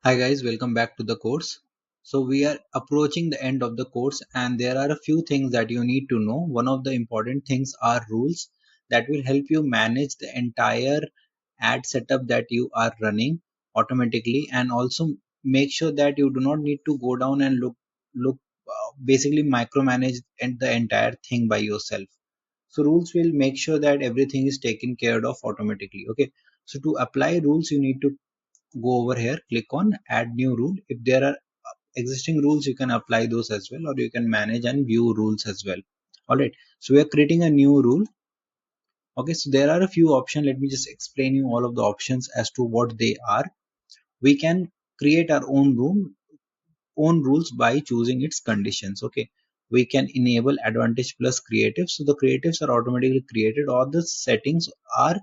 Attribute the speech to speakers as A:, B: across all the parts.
A: Hi guys, welcome back to the course. So we are approaching the end of the course and there are a few things that you need to know. One of the important things are rules that will help you manage the entire ad setup that you are running automatically, and also make sure that you do not need to go down and basically micromanage the entire thing by yourself. So rules will make sure that everything is taken care of automatically. Okay. So to apply rules, you need to go over here, click on add new rule. If there are existing rules, you can apply those as well, or you can manage and view rules as well. All right, so we are creating a new rule. Okay, so there are a few options. Let me just explain you all of the options as to what they are. We can create our own rules by choosing its conditions. Okay, we can enable advantage plus creative, so the creatives are automatically created or the settings are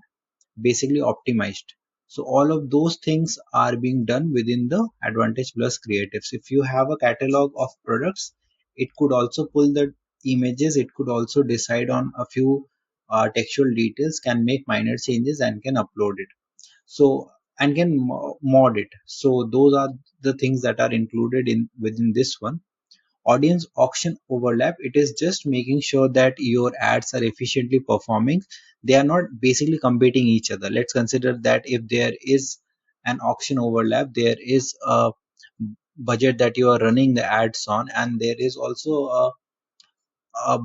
A: basically optimized. So all of those things are being done within the advantage plus creatives. If you have a catalog of products, it could also pull the images, it could also decide on a few textual details, can make minor changes and can upload it, so and can mod it. So those are the things that are included in within this one. Audience auction overlap, it is just making sure that your ads are efficiently performing. They are not basically competing each other. Let's consider that if there is an auction overlap, there is a budget that you are running the ads on, and there is also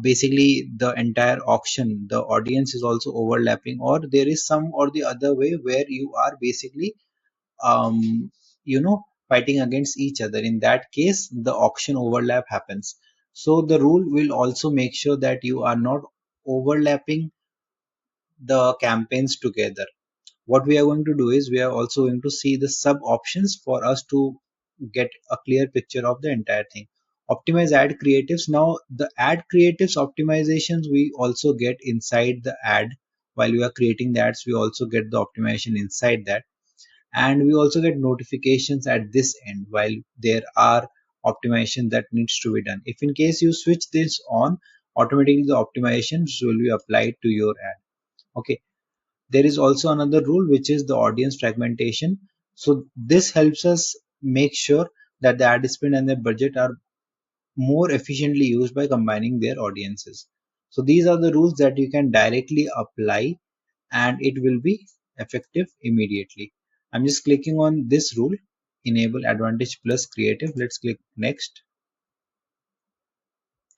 A: basically the entire auction, the audience is also overlapping, or there is some or the other way where you are basically um, fighting against each other. In that case, the auction overlap happens. So the rule will also make sure that you are not overlapping the campaigns together. What we are going to do is we are also going to see the sub options for us to get a clear picture of the entire thing. Optimize ad creatives. Now the ad creatives optimizations we also get inside the ad. While we are creating the ads, we also get the optimization inside that, and we also get notifications at this end while there are optimization that needs to be done. If in case you switch this on, automatically the optimizations will be applied to your ad. Okay, there is also another rule which is the audience fragmentation. So this helps us make sure that the ad spend and the budget are more efficiently used by combining their audiences. So these are the rules that you can directly apply and it will be effective immediately. I'm just clicking on this rule, enable advantage plus creative. Let's click next.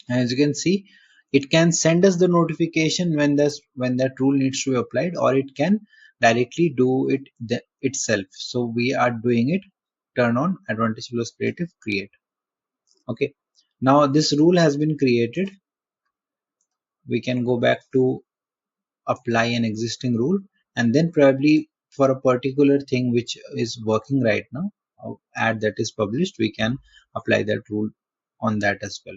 A: And as you can see, it can send us the notification when that rule needs to be applied, or it can directly do it itself. So we are doing it, turn on advantage plus creative, create. Okay, now this rule has been created. We can go back to apply an existing rule, and then probably for a particular thing which is working right now, ad that is published, we can apply that rule on that as well.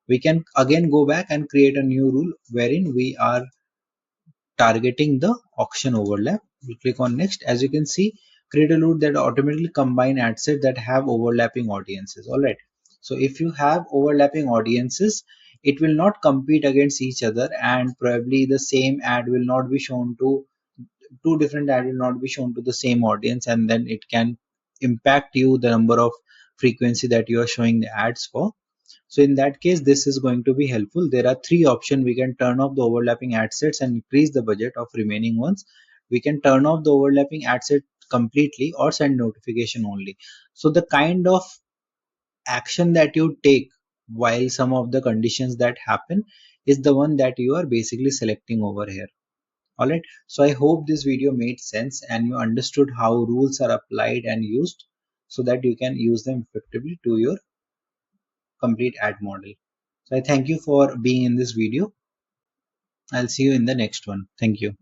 A: We can again go back and create a new rule wherein we are targeting the auction overlap. We click on next. As you can see, create a rule that automatically combine ad sets that have overlapping audiences. All right, so if you have overlapping audiences, it will not compete against each other, and probably the same ad will not be shown to two different ad will not be shown to the same audience, and then it can impact you the number of frequency that you are showing the ads for. So in that case, this is going to be helpful. There are three options. We can turn off the overlapping ad sets and increase the budget of remaining ones. We can turn off the overlapping ad set completely or send notification only. So the kind of action that you take while some of the conditions that happen is the one that you are basically selecting over here. Alright, so I hope this video made sense and you understood how rules are applied and used so that you can use them effectively to your complete ad model. So I thank you for being in this video. I'll see you in the next one. Thank you.